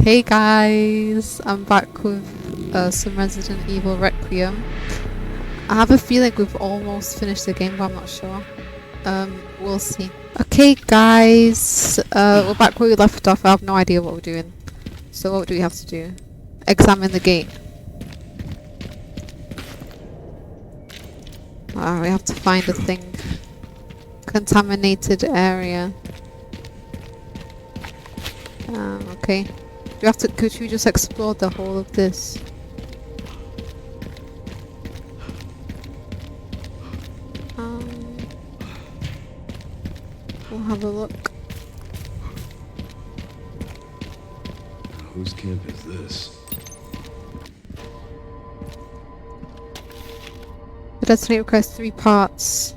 Hey guys, I'm back with some Resident Evil Requiem. I have a feeling we've almost finished the game, but I'm not sure. We'll see. Okay guys, we're back where we left off. I have no idea what we're doing. So what do we have to do? Examine the gate. We have to find a thing. Contaminated area. Okay. Could you just explore the whole of this? We'll have a look. Whose camp is this? The destiny requires 3 parts.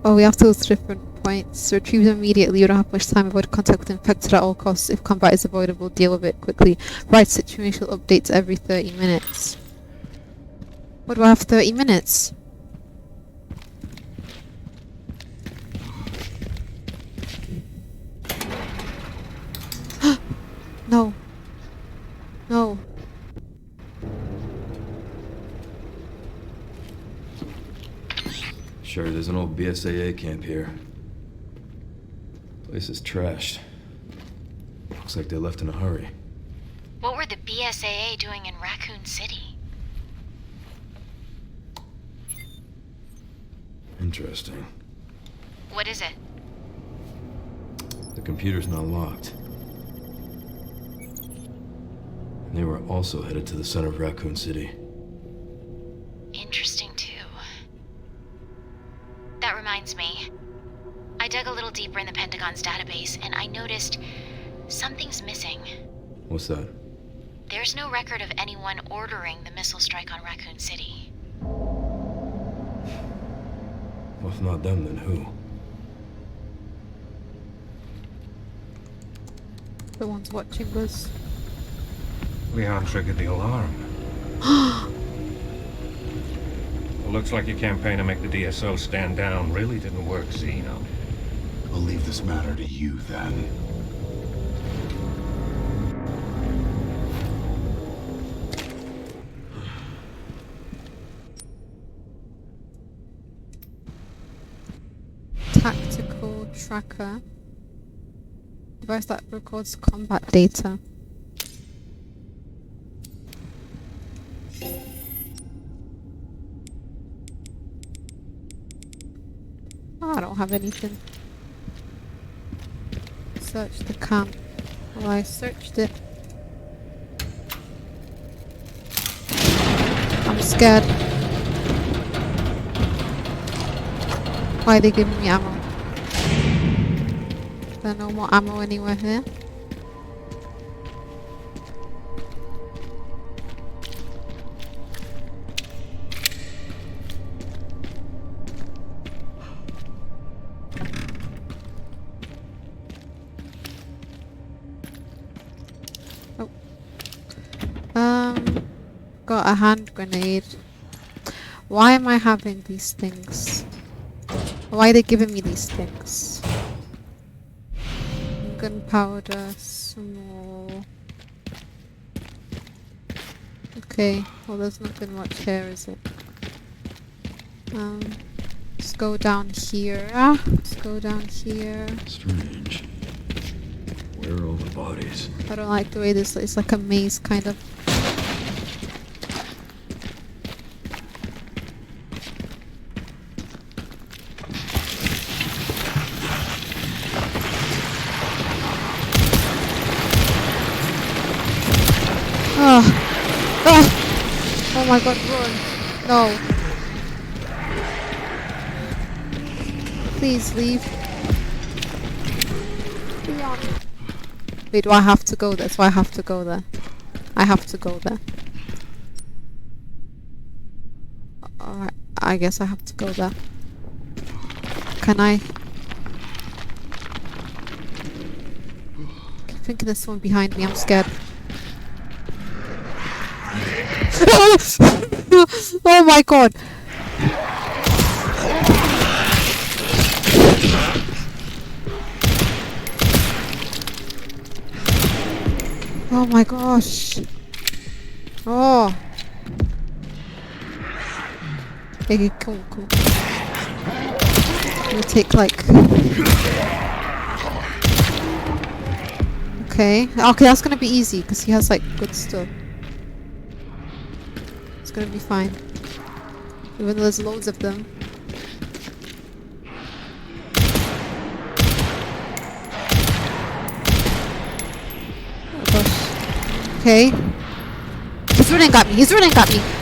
Oh, we have to go to different points. Retrieve them immediately. You don't have much time. Avoid contact with infected at all costs. If combat is avoidable, deal with it quickly. Write situational updates every 30 minutes. What do I have 30 minutes? No. No. Sure, there's an old BSAA camp here. Place is trashed. Looks like they left in a hurry. What were the BSAA doing in Raccoon City? Interesting. What is it? The computer's not locked. And they were also headed to the center of Raccoon City. Interesting, too. That reminds me. I dug a little deeper in the Pentagon's database, and I noticed something's missing. What's that? There's no record of anyone ordering the missile strike on Raccoon City. Well, if not them, then who? The ones watching us. Leon triggered the alarm. It looks like your campaign to make the DSO stand down really didn't work, Zeno. I'll leave this matter to you, then. Tactical tracker. Device that records combat data. Oh, I don't have anything. Search the camp. Well, I searched it. I'm scared. Why are they giving me ammo? Is there no more ammo anywhere here? Got a hand grenade. Why am I having these things? Why are they giving me these things? Gunpowder, some more. Okay, well there's nothing much here, is it? Let's go down here. Let's go down here. Strange. Where are all the bodies? I don't like the way this is like a maze kind of. Oh my god, run. No. Please leave. Leon. Wait, do I have to go there? So I have to go there. I have to go there. Alright, I guess I have to go there. Can I? I keep thinking there's someone behind me, I'm scared. Oh my god! Oh my gosh. Oh. Okay, cool. We'll take like... Okay, that's gonna be easy because he has like good stuff. It's gonna be fine. Even though there's loads of them. Oh gosh. Okay. He's running at me.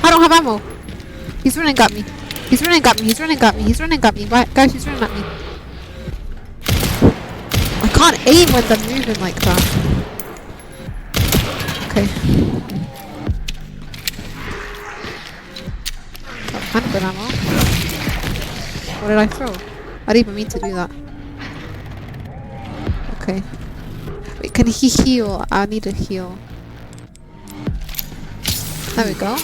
I don't have ammo. He's running at me. Right, guys, he's running at me. I can't aim when they're moving like that. Okay. Oh, handgun ammo. What did I throw? I didn't even mean to do that. Okay. Wait, can he heal? I need a heal. There we go.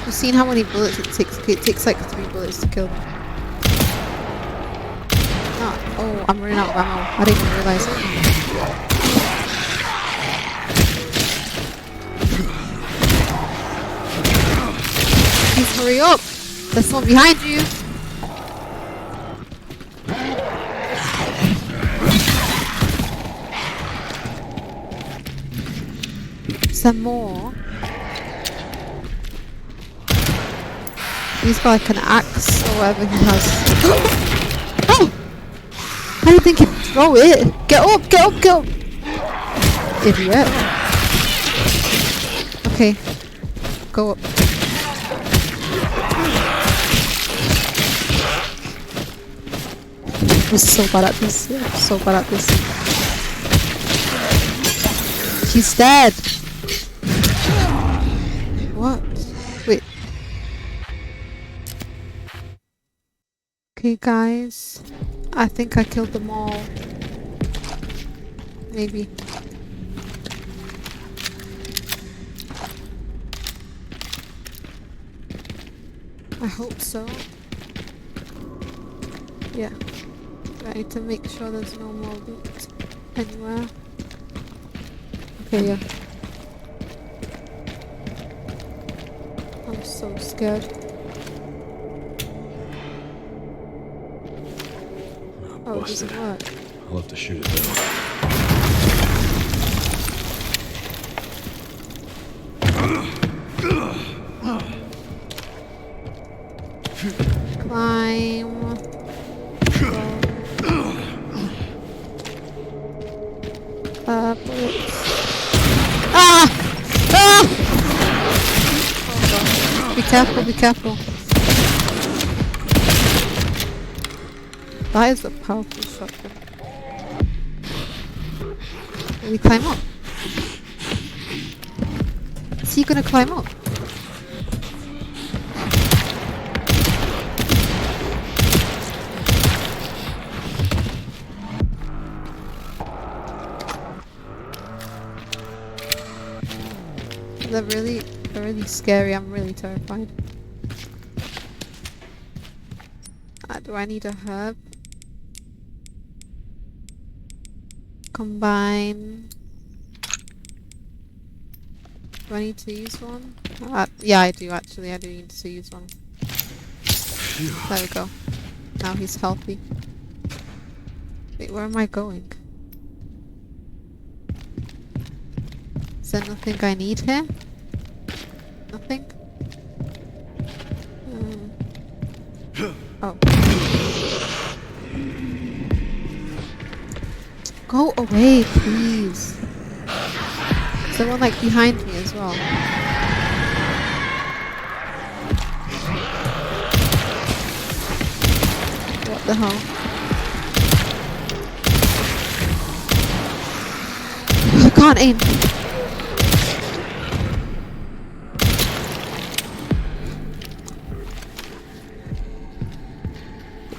You've seen how many bullets it takes? Okay, it takes like 3 bullets to kill them. Oh, I'm running out of ammo. I didn't even realise it. Please hurry up! There's someone behind you! Some more. He's got like an axe or whatever he has. Oh! How do you think he'd throw it? Get up! Idiot. Okay. Go up. I'm so bad at this. He's dead! What? Wait. Okay, guys. I think I killed them all. Maybe. I hope so. Yeah. I need to make sure there's no more loot anywhere. Okay, yeah. I'm so scared. Oh, it doesn't work. I'll have to shoot it down. Climb. Bullets. Ah! Ah! Oh, be careful. That is a powerful shotgun. Will we climb up? Is he gonna climb up? They're really scary. I'm really terrified. Do I need a herb? Combine. Do I need to use one? Yeah, I do actually. I do need to use one. There we go. Now he's healthy. Wait, where am I going? Is there nothing I need here? Nothing? Oh. Go away, please. Someone like behind me as well. What the hell? I can't aim.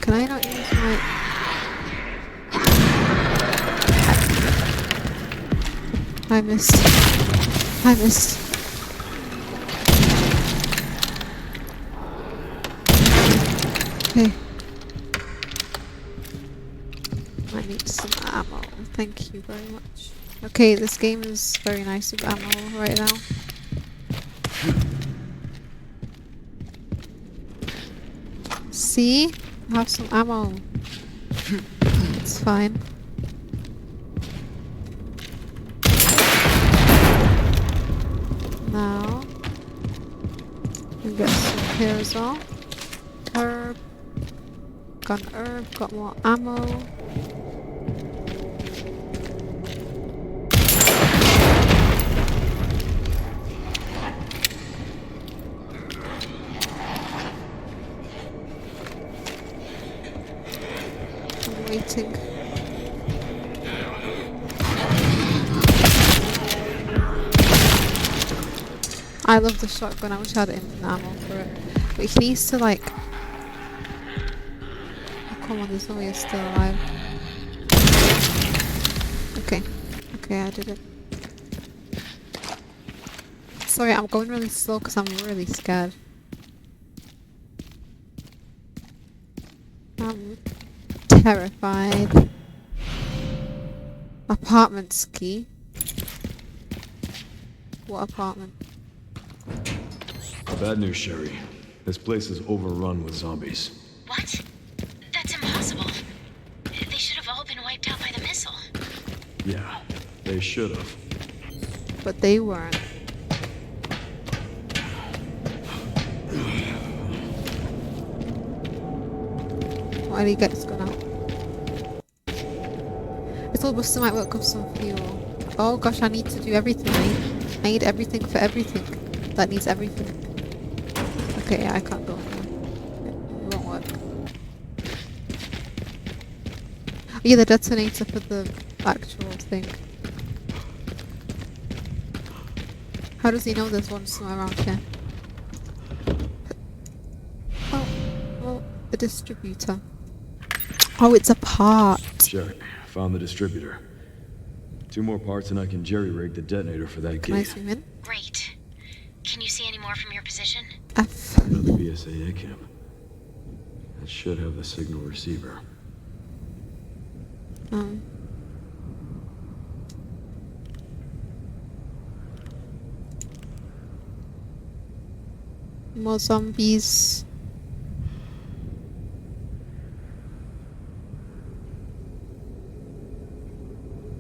Can I not use my... I missed. I missed. Okay. I need some ammo. Thank you very much. Okay, this game is very nice with ammo right now. See? I have some ammo. It's fine. Now, we get some here as well. Herb. Got an herb, got more ammo. I'm waiting. I love the shotgun, I wish I had infinite ammo for it. But he needs to like... Oh, come on, there's no way you're still alive. Okay. Okay, I did it. Sorry, I'm going really slow because I'm really scared. I'm terrified. Apartment key. What apartment? Bad news, Sherry. This place is overrun with zombies. What? That's impossible. They should have all been wiped out by the missile. Yeah, they should have. But they weren't. Why do you get gone out? I thought Buster might work up some fuel. Oh gosh, I need to do everything. I need everything for everything. That needs everything. Okay, I can't go now. It won't work. Oh, yeah, the detonator for the actual thing. How does he know there's one somewhere around here? Oh, well, the distributor. Oh, it's a part. Sherry, found the distributor. 2 more parts and I can jerry-rig the detonator for that Can I gate. zoom in? Great. Can you see any more from your position? F. Another BSAA camp. That should have the signal receiver. More zombies.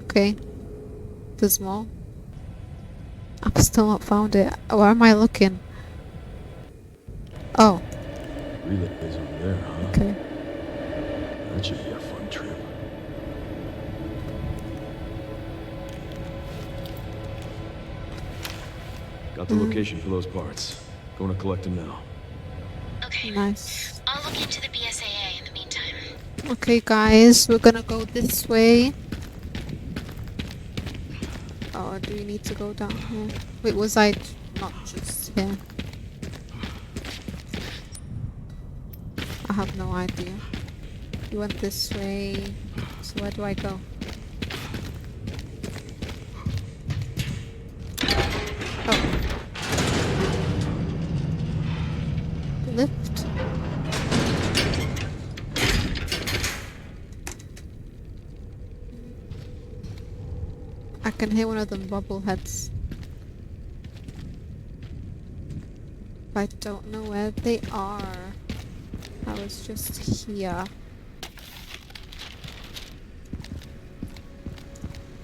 Okay. There's more. I've still not found it. Where am I looking? Oh, Relay is over there, huh? okay. That should be a fun trip. Got the location for those parts. Going to collect them now. Okay. Nice. I'll look into the BSAA in the meantime. Okay, guys, we're gonna go this way. Oh, do we need to go down here? Wait, was I not just here? I have no idea. You went this way. So where do I go? Oh. Lift. I can hear one of them bobbleheads. I don't know where they are. I was just here.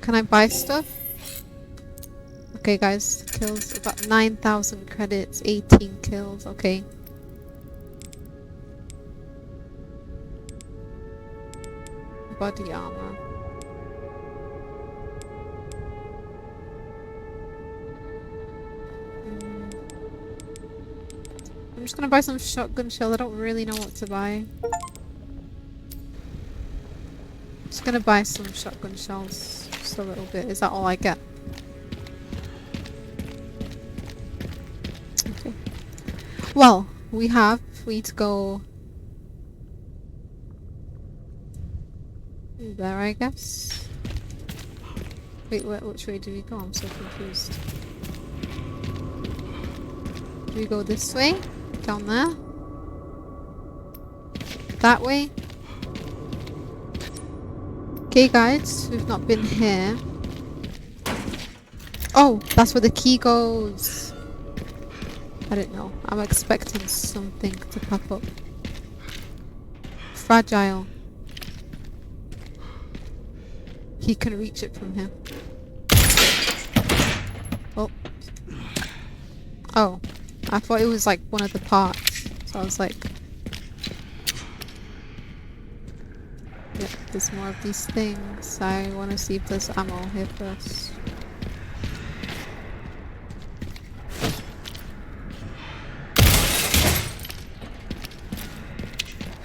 Can I buy stuff? Okay guys, kills about 9,000 credits, 18 kills, okay. Body armor. I'm just gonna buy some shotgun shells. I don't really know what to buy. Just gonna buy some shotgun shells. Just a little bit. Is that all I get? Okay. Well, we need to go there, I guess. Wait, which way do we go? I'm so confused. Do we go this way? Down there? That way? Okay guys, we've not been here. Oh, that's where the key goes. I don't know. I'm expecting something to pop up. Fragile. He can reach it from here. Oh. Oh. I thought it was like one of the parts. So I was like... Yep, there's more of these things. I want to see if there's ammo here first.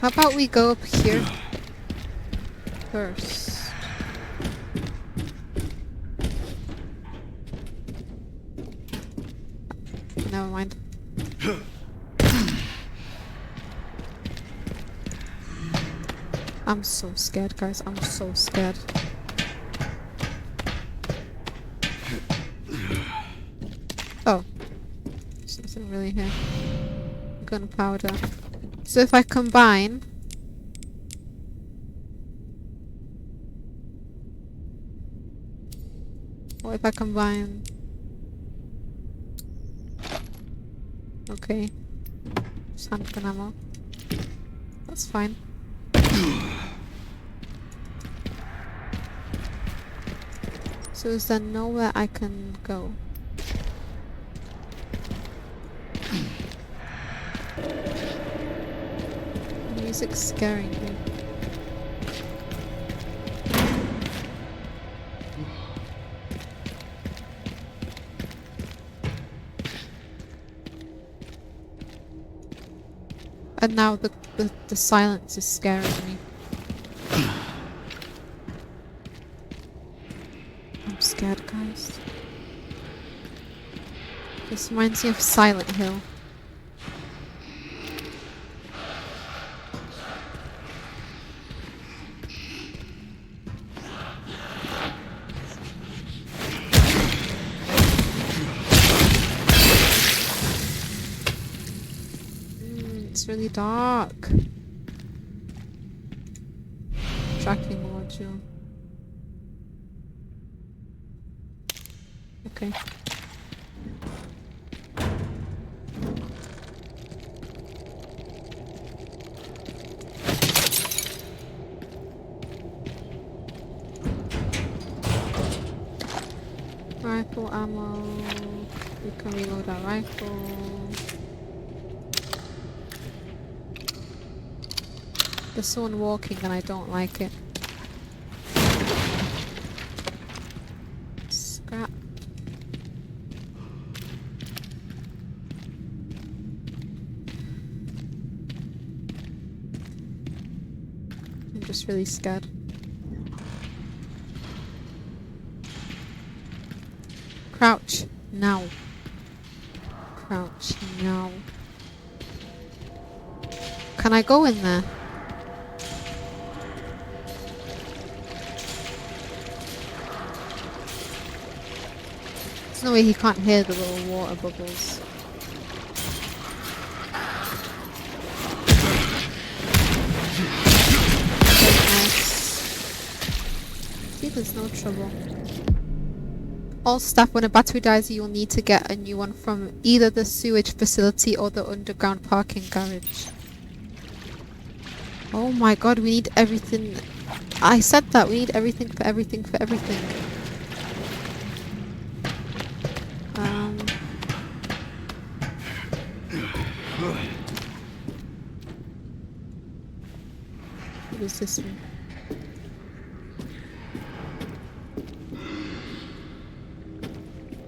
How about we go up here first? Never mind. I'm so scared, guys. I'm so scared. Oh. There's nothing really here. Gunpowder. So if I combine... What if I combine... Okay. Just handgun ammo. That's fine. So is there nowhere I can go? The music's scaring me. And now the silence is scaring me. I'm scared, guys. This reminds me of Silent Hill. It's really dark. Tracking module. Okay. Rifle ammo. We can reload our rifle. There's someone walking and I don't like it. Scrap. I'm just really scared. Crouch now. Crouch now. Can I go in there? There's no way he can't hear the little water bubbles. Nice. See, there's no trouble. All staff, when a battery dies, you will need to get a new one from either the sewage facility or the underground parking garage. Oh my god, we need everything. I said that, we need everything for everything for everything. What is this one?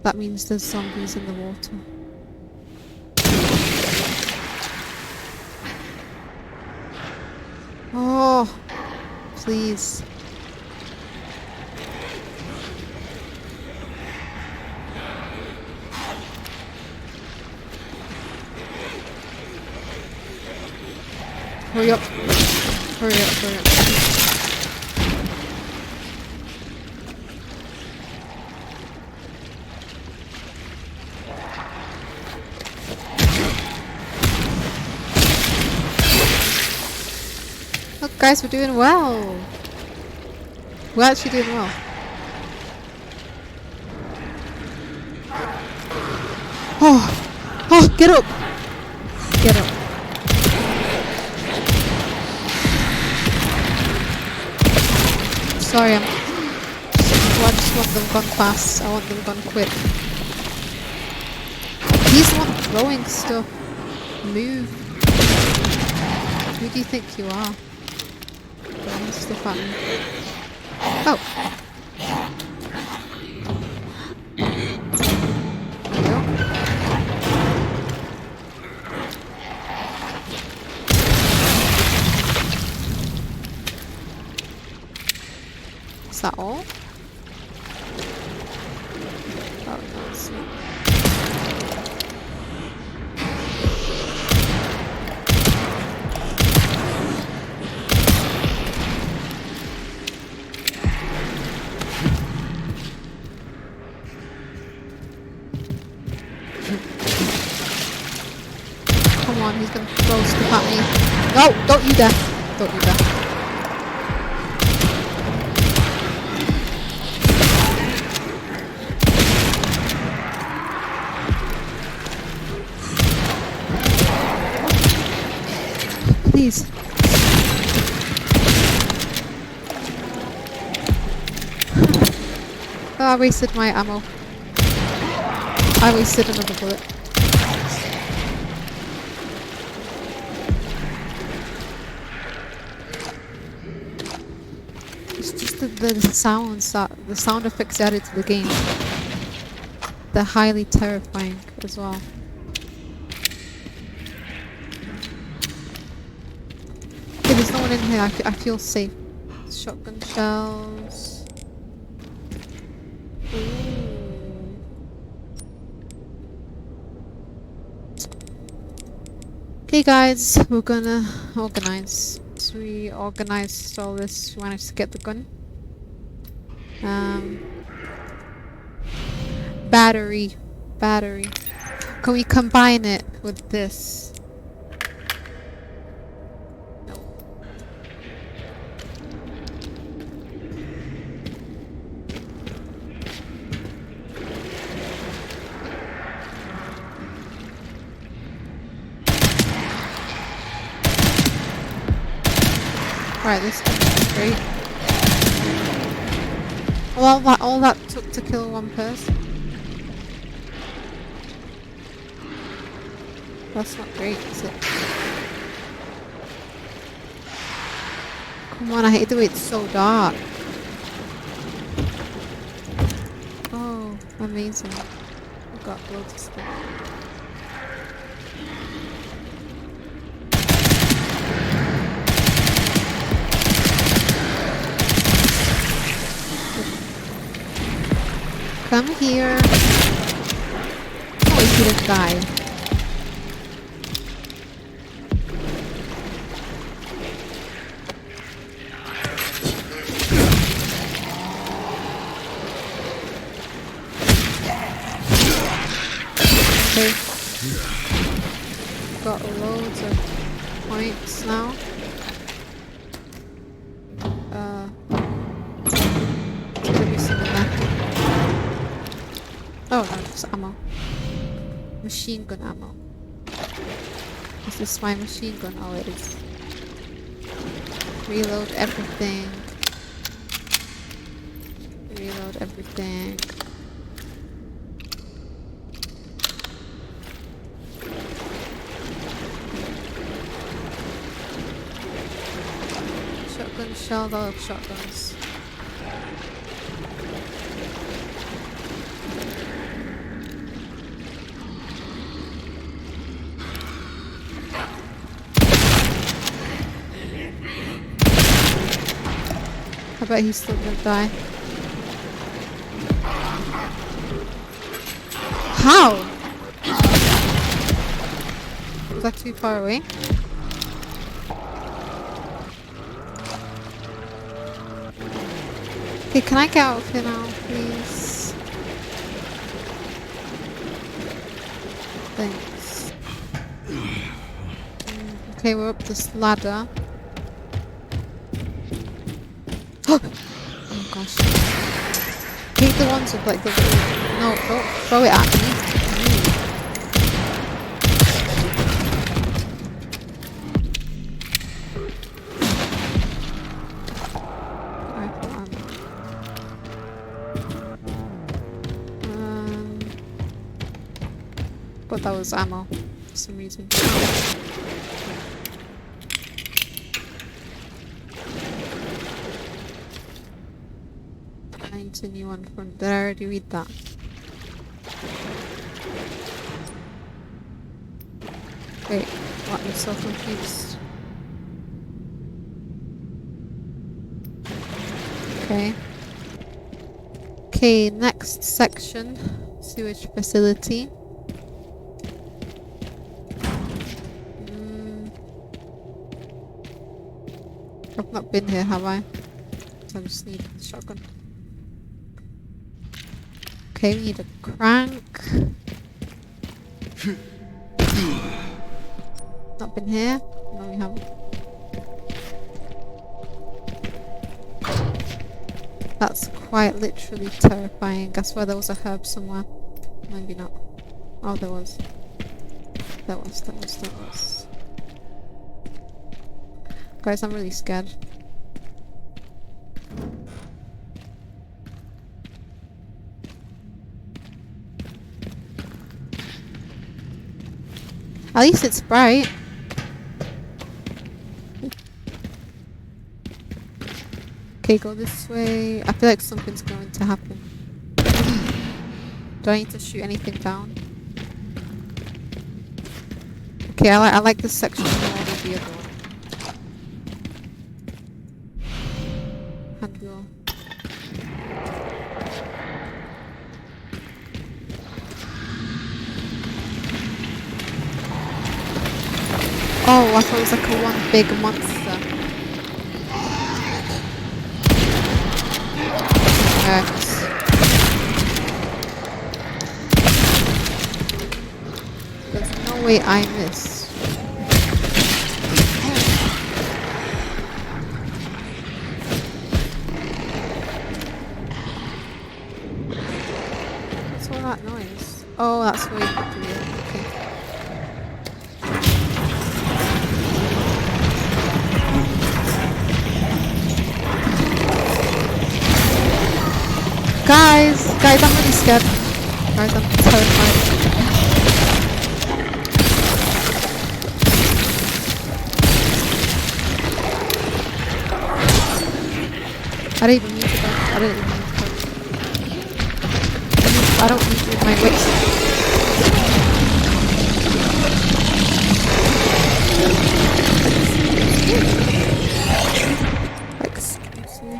That means there's zombies in the water. Oh, please. Hurry up. Hurry up, hurry up. guys, we're doing well. We're actually doing well. Oh, get up! Get up. Sorry, I just want them gone fast. I want them gone quick. He's the one throwing stuff. Move. Who do you think you are? Throwing stuff at me. Oh. There we go. Is that all? Oh, no, it's not. Come on, he's gonna throw stuff at me. No, don't you dare. Don't you dare. Please. Oh, I wasted my ammo. I wasted another bullet. It's just the sounds that the sound effects added to the game. They're highly terrifying as well. Okay, there's no one in here. I feel safe. Shotgun shells. Ooh. Okay guys, we're gonna organize. So we organized all this, we managed to get the gun. Battery. Can we combine it with this? No. Right, this is great. Well, all that took to kill one person. That's not great, is it? Come on, I hate the way it's so dark. Oh, amazing. We've got loads of stuff. Come here. Oh, he didn't die. Okay. Got loads of points now. Could be some in there. Oh no, just ammo. Machine gun ammo. Is this my machine gun? Oh, it is. Reload everything. Reload everything. Shotgun shell, I love shotguns. I bet he's still gonna die. How? Was that too far away? Okay, can I get out of here now, please? Thanks. Okay, we're up this ladder. Oh gosh. Hate the ones with like the little... No, don't throw it at me. Rifle ammo. But that was ammo for some reason. Continue on front. Did I already read that? Wait, what? I'm so confused. Okay. Okay, next section. Sewage facility. I've not been here, have I? So I just need a shotgun. Okay, we need a crank. Not been here? No, we haven't. That's quite literally terrifying. I swear there was a herb somewhere. Maybe not. Oh, there was. There was. Guys, I'm really scared. At least it's bright. Okay, go this way. I feel like something's going to happen. Do I need to shoot anything down? Okay, I like this section more than the other one. Handle. Oh, I thought it was like a one big monster. There's no way I missed. What's all that noise? Oh, that's where you put the wheel. Okay. Guys, I'm really scared. Guys, I'm terrified. I didn't even need to go. I don't need to use my wits. Excuse me.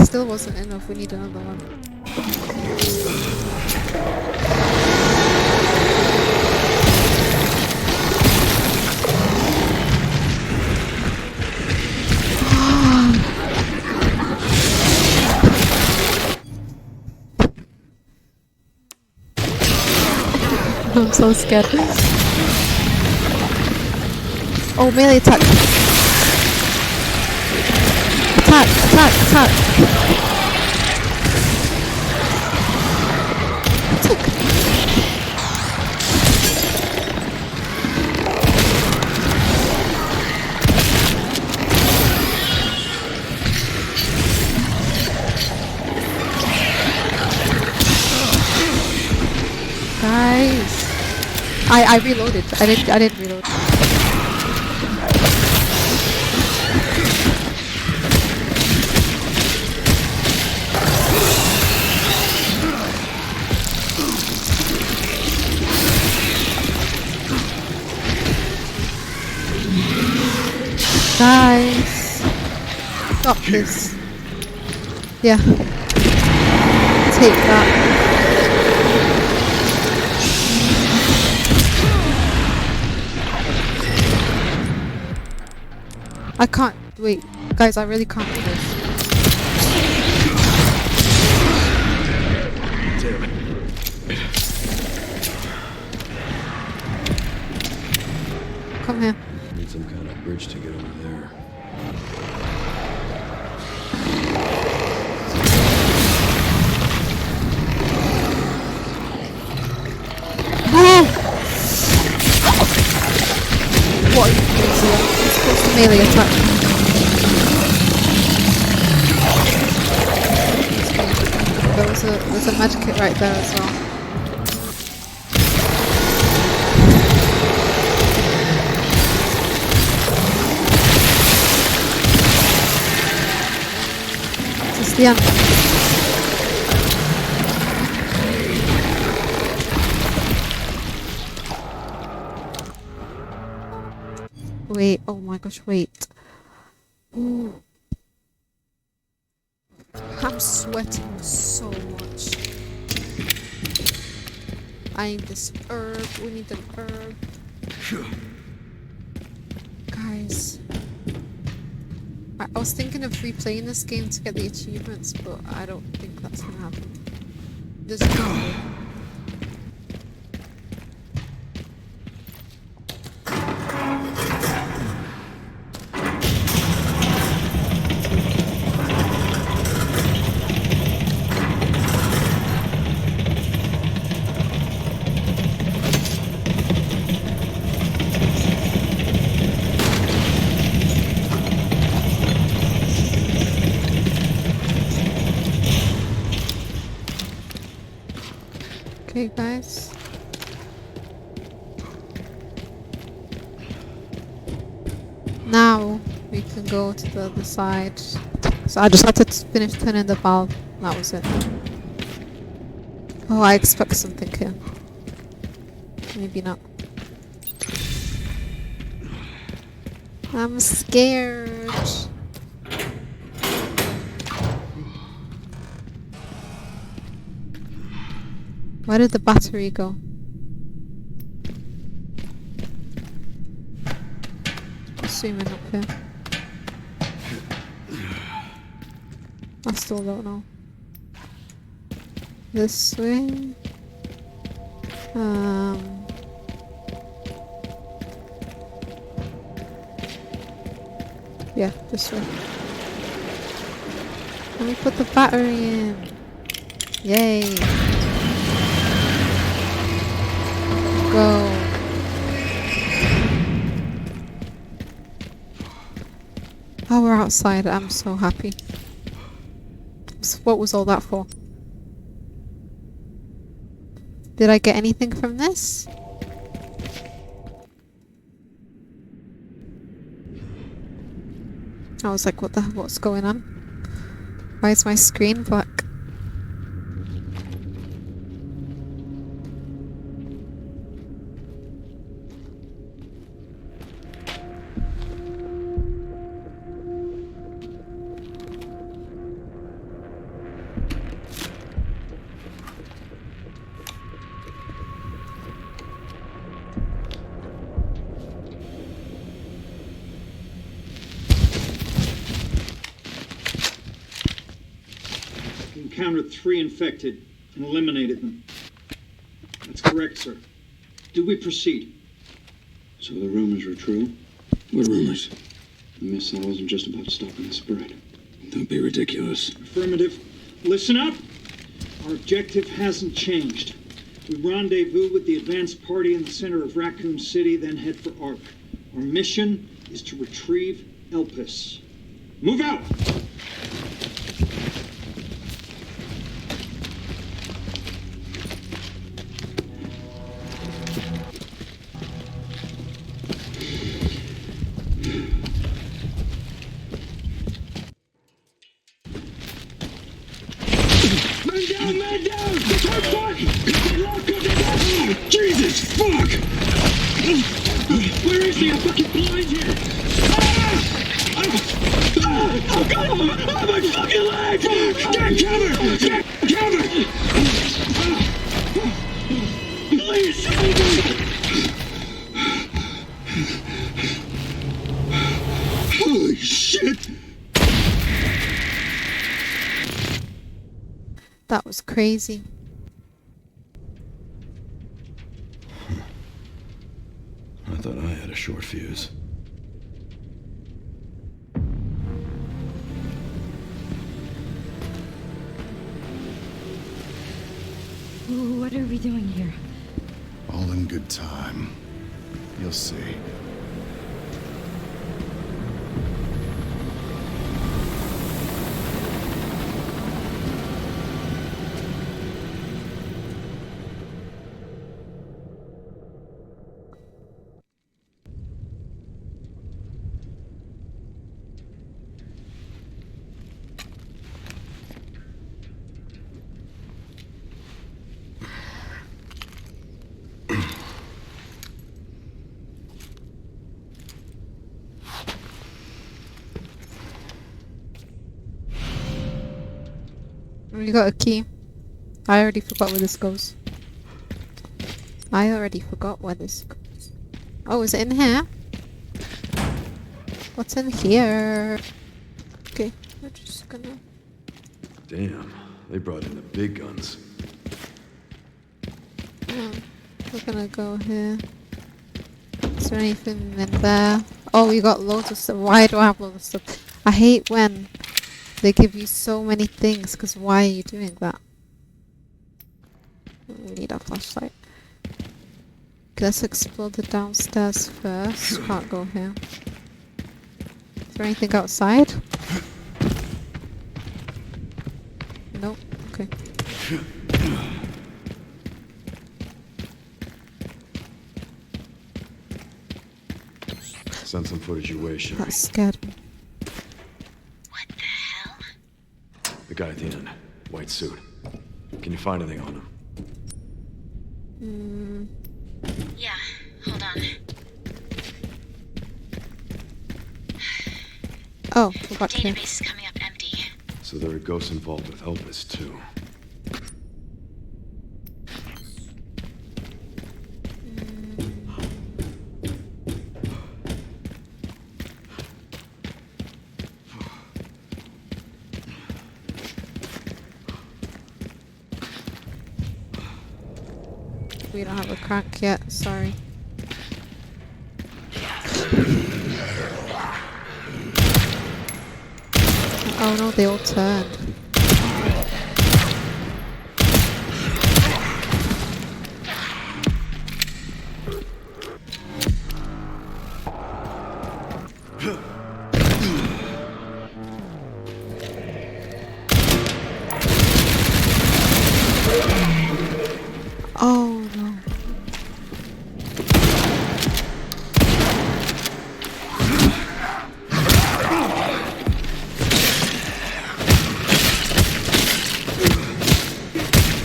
Still wasn't enough, we need another one. I'm so scared. Oh, melee attack. Attack. Guys, I reloaded. I didn't reload. Guys, stop this. Yeah, take that. I can't wait, guys. I really can't do this. come here. Need some kind of bridge to get over there. Whoa! What are you doing? You're supposed to melee attack. There's a medkit right there as well. Is this the end? Wait, oh my gosh, wait. Ooh. I'm sweating so much. I need this herb. We need an herb. Guys. I was thinking of replaying this game to get the achievements, but I don't think that's gonna happen. There's no way. Okay, guys. Now we can go to the other side. So I just had to finish turning the valve. That was it. Oh, I expect something here. Maybe not. I'm scared. Where did the battery go? Assuming up here. I still don't know. This way? Yeah, this way. Let me put the battery in. Yay. Go. Oh, we're outside. I'm so happy. So what was all that for? Did I get anything from this? I was like, what's going on? Why is my screen black? Encountered 3 infected and eliminated them. That's correct, sir. Do we proceed? So the rumors were true? What rumors? The missile wasn't just about stopping the spread. Don't be ridiculous. Affirmative. Listen up! Our objective hasn't changed. We rendezvous with the advanced party in the center of Raccoon City, then head for Ark. Our mission is to retrieve Elpis. Move out! Man down! Turn button! Lock up the button! Jesus, fuck! Where is he? I'm fucking blind here! Oh, God! Oh, my fucking leg! Get cover! Get cover! Please, save me! Holy shit! That was crazy. I thought I had a short fuse. What are we doing here? All in good time. You'll see. We got a key. I already forgot where this goes. I already forgot where this goes. Oh, is it in here? What's in here? Okay, we're just gonna... Damn, they brought in the big guns. Oh, we're gonna go here. Is there anything in there? Oh, we got loads of stuff. Why do I have loads of stuff? I hate when they give you so many things, because why are you doing that? We need a flashlight. Okay, let's explore the downstairs first. Can't go here. Is there anything outside? Nope. Okay. Send some footage your way, Sherry. That scared me. What the hell? The guy at the end. White suit. Can you find anything on him? Yeah, hold on. Oh, The forgot to. database is coming up empty. So there are ghosts involved with Elvis, too. We don't have a crank yet, sorry. Oh no, they all turned. Oh no.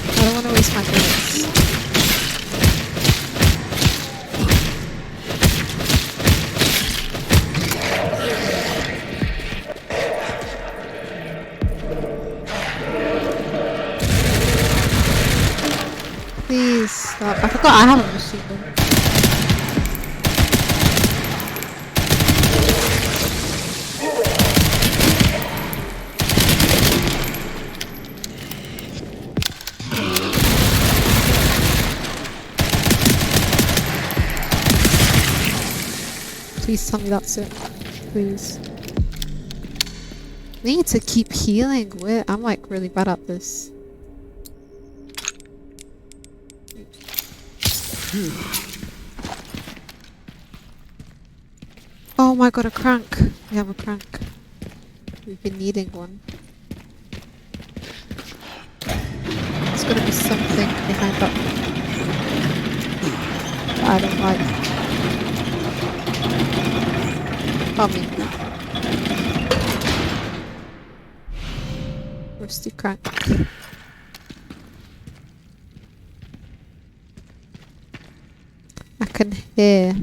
I don't want to waste my bullets. Please stop. I forgot I have a machine gun. Please tell me that's it. Please. I need to keep healing. I'm like really bad at this. Oh my god, a crank. We have a crank. We've been needing one. There's gonna be something behind that I don't like. Oh, me. Rusty crank. I can hear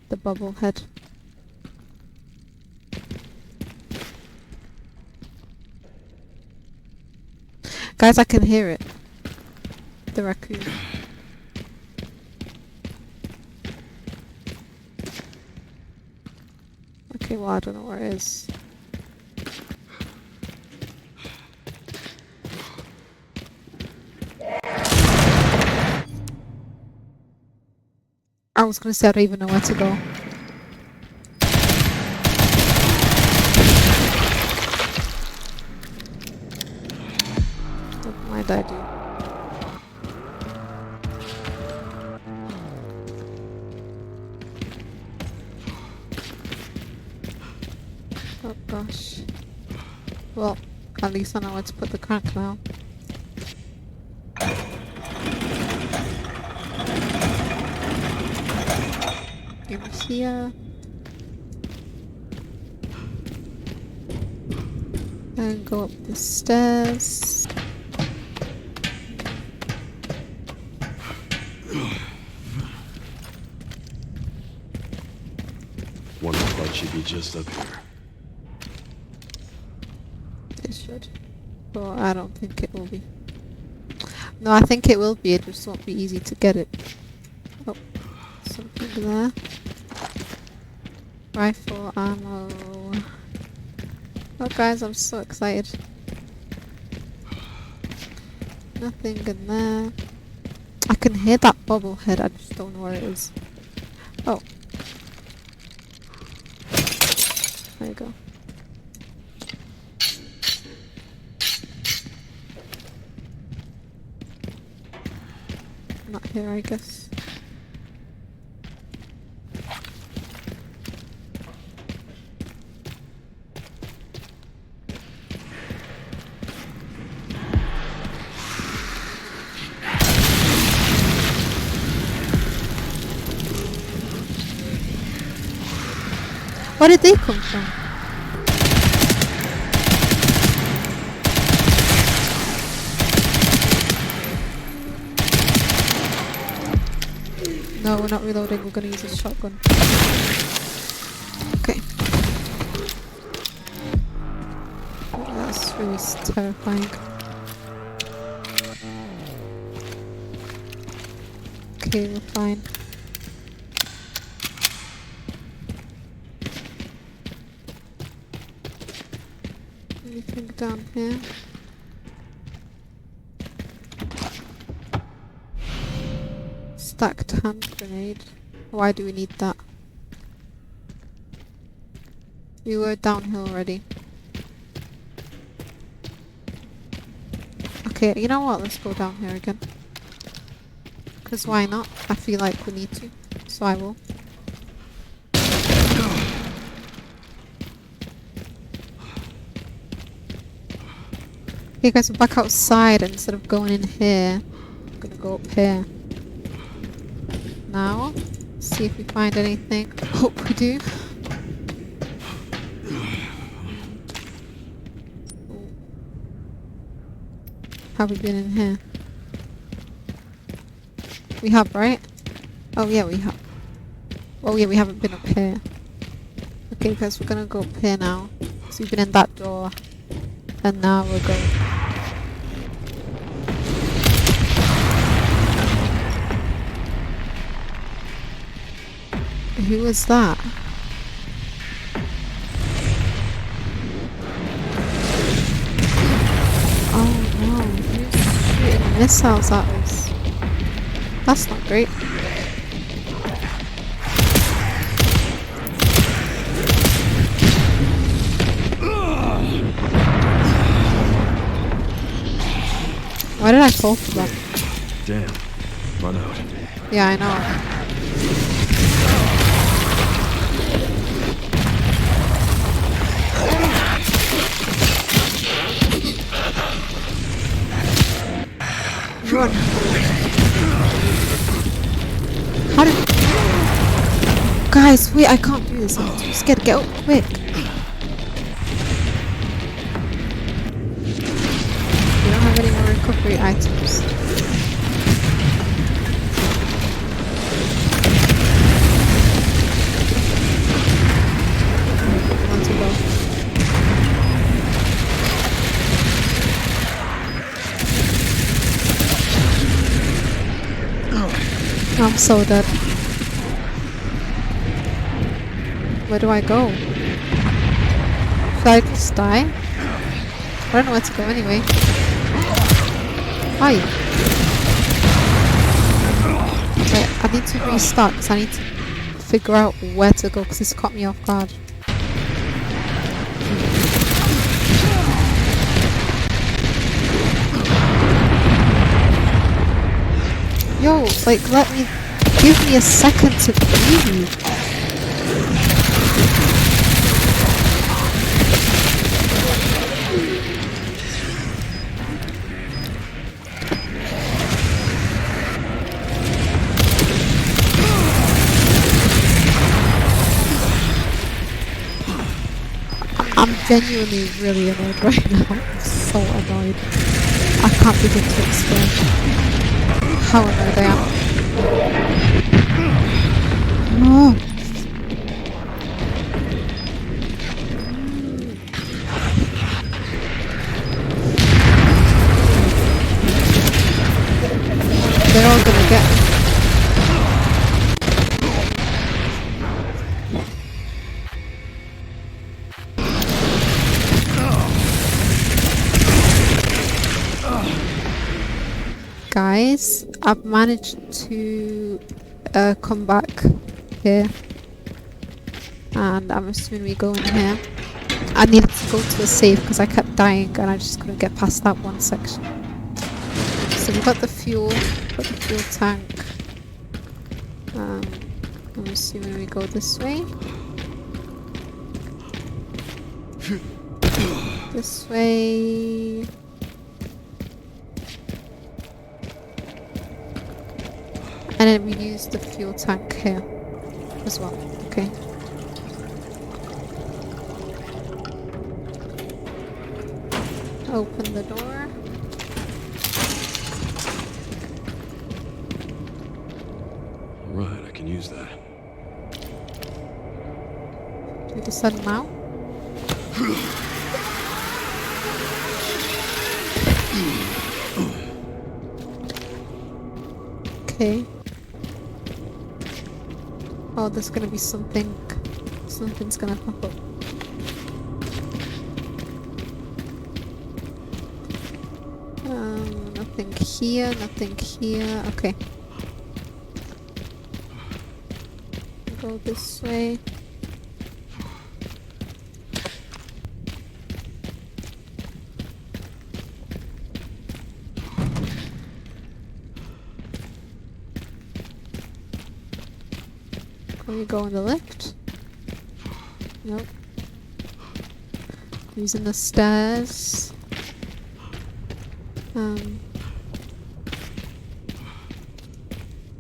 the bubble head. Guys, I can hear it. The raccoon. Okay, well, I don't know where it is. I was gonna say I don't even know where to go. What might I do? Oh gosh. Well, at least I know where to put the crank now. In here. And go up the stairs. One flood should be just up here. It should. But I don't think it will be. No, I think it will be. It just won't be easy to get it. Oh, something there. Rifle ammo. Oh guys, I'm so excited. Nothing in there. I can hear that bobblehead, I just don't know where it is. Oh. There you go. Not here, I guess. Where did they come from? No, we're not reloading, we're gonna use a shotgun. Okay. Oh, that's really terrifying. Okay, we're fine. Anything down here? Stacked hand grenade. Why do we need that? We were downhill already. Okay, you know what? Let's go down here again. Because why not? I feel like we need to. So I will. Okay guys, we're back outside and instead of going in here, I'm gonna go up here. Now, see if we find anything. Hope we do. Have we been in here? We have, right? Oh yeah, we have. Oh yeah, we haven't been up here. Okay guys, we're gonna go up here now. So we've been in that door. And now we're going. Who was that? Oh no, who's shooting missiles at us? That's not great. Why did I fall for that? Damn. Run out. Yeah, I know. Run. How did... Guys, wait, I can't do this. I'm too scared. Get up quick. We don't have any more recovery items. I want to go. I'm so dead. Where do I go? Should I just die? I don't know where to go anyway. Hi. Wait, I need to restart because I need to figure out where to go because this caught me off guard. Yo, like, give me a second to breathe. I'm genuinely really annoyed right now. I'm so annoyed. I can't begin to explain how annoyed I am. Oh. They're all gonna get me. Guys, I've managed to come back here, and I'm assuming we go in here. I needed to go to a save because I kept dying and I just couldn't get past that one section. So we got the fuel tank. I'm assuming we go this way. This way. And then we use the fuel tank here as well. Okay. Open the door. Right, I can use that. Do we decide now? Okay. Oh, there's gonna be something. Something's gonna pop up. Nothing here, nothing here. Okay. Go this way. Can we go on the lift? Nope. Using the stairs.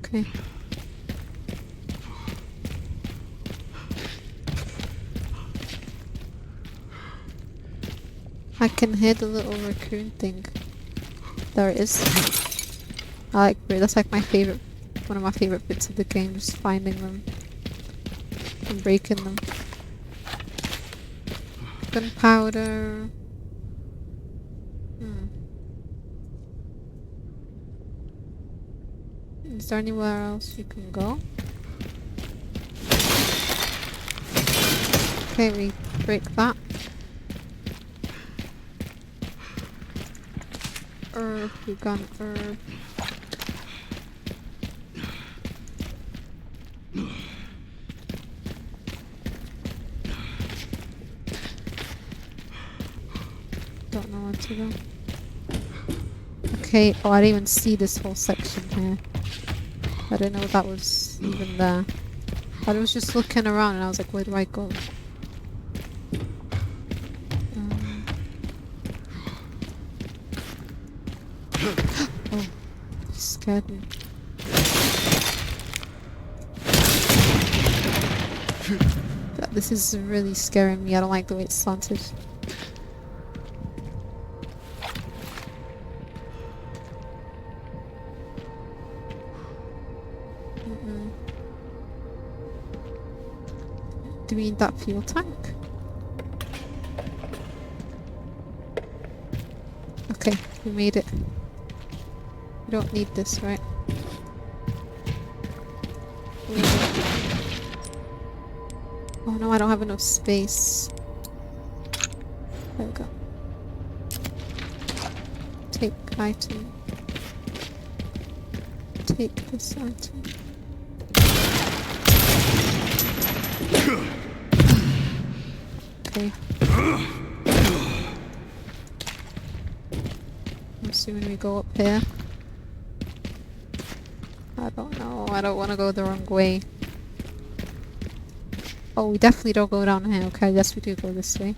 Okay. I can hear the little raccoon thing. There it is. That's like my favorite, one of my favorite bits of the game, just finding them and breaking them. Gunpowder. Is there anywhere else you can go? Okay, we break that. Herb, we got an herb. Don't know where to go. Okay, oh, I didn't even see this whole section here. I didn't know that was even there. I was just looking around and I was like, where do I go? Oh, you scared me. This is really scaring me. I don't like the way it's slanted. Do we need that fuel tank? Okay, we made it. We don't need this, right? Oh no, I don't have enough space. There we go. Take item. Take this item. Okay. I'm assuming we go up here. I don't know. I don't want to go the wrong way. Oh, we definitely don't go down here. Okay, I guess we do go this way.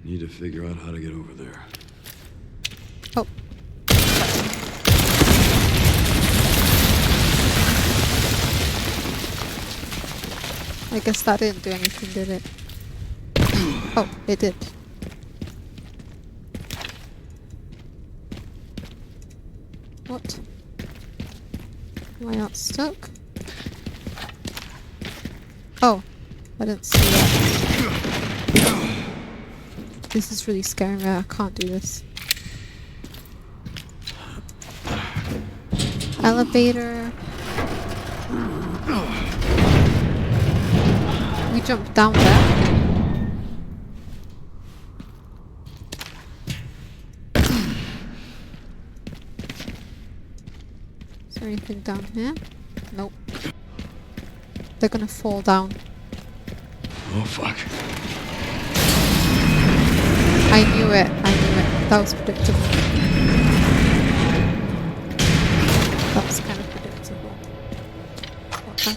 Need to figure out how to get over there. Oh. I guess that didn't do anything, did it? Oh, it did. What? Am I not stuck? Oh, I didn't see that. This is really scaring me. I can't do this. Elevator. We jumped down there. Is there anything down here? Nope. They're gonna fall down. Oh, fuck. I knew it. I knew it. That was predictable. That was kind of predictable. Okay.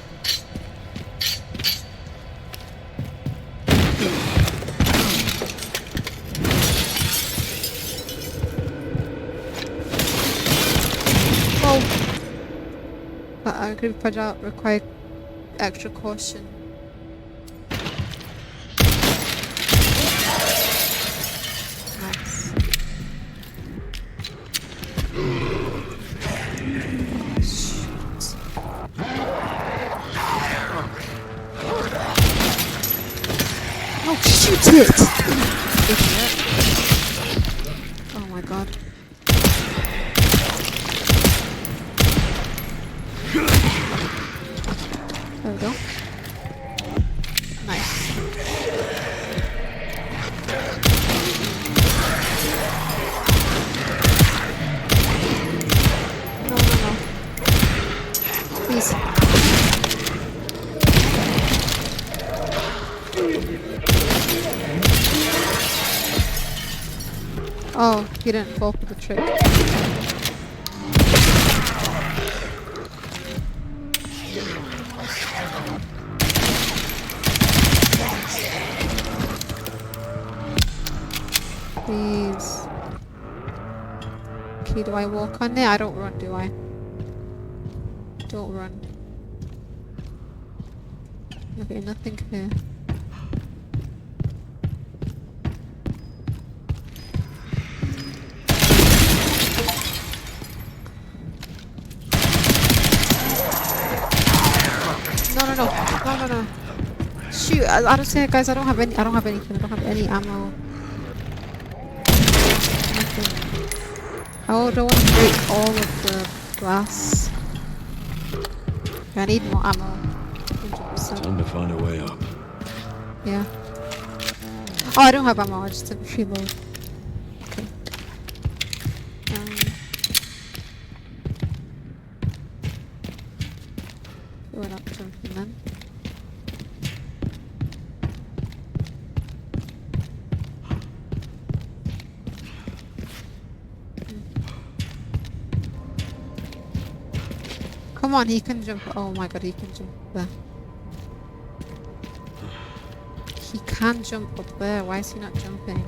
Oh! But I could require extra caution. Nice. Shoot. Oh, shoot it! Idiot. Oh my god. There we go. Nice. No, no, no. Please. Oh, he didn't fall for the trick. Please. Okay, do I walk on there? I don't run, do I? Don't run. Okay, nothing here. No, no, no, no, no, no. Shoot! I don't say, guys. I don't have anything. I don't have any ammo. Nothing. Oh, I don't want to break all of the glass. I need more ammo. 100%. Time to find a way up. Yeah. Oh, I don't have ammo. I just didn't reload. Okay. We're not jumping then. Come on, he can jump. Oh my god, he can jump there. He can jump up there. Why is he not jumping?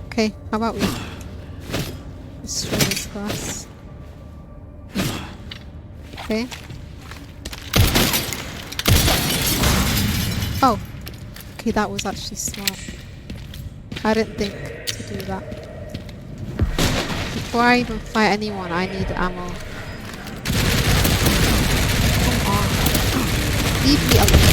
Okay, how about we destroy this glass? Okay. Oh. Okay, that was actually smart. I didn't think to do that. Before I even fight anyone, I need ammo. Come on. Leave me alone.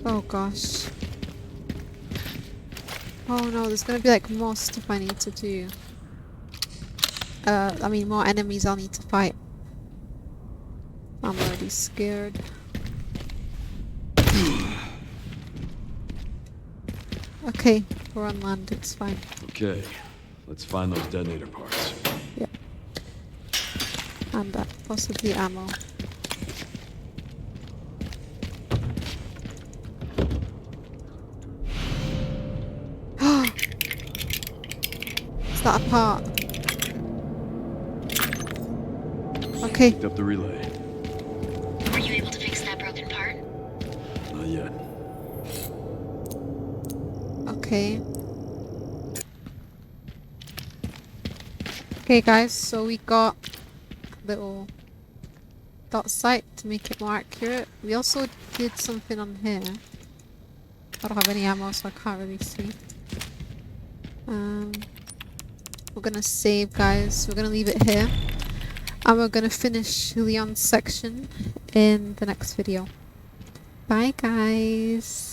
Oh gosh. Oh no, there's gonna be like more stuff I need to do. I mean more enemies I'll need to fight. I'm already scared. Okay, we're on land, it's fine. Okay, let's find those detonator parts. Yep. And possibly ammo. Is that a part? Okay. Picked up the relay. Were you able to fix that broken part? Not yet. Okay. Okay guys, so we got little dot sight to make it more accurate. We also did something on here. I don't have any ammo so I can't really see. We're gonna save guys, we're gonna leave it here. And we're gonna finish Leon's section in the next video. Bye guys!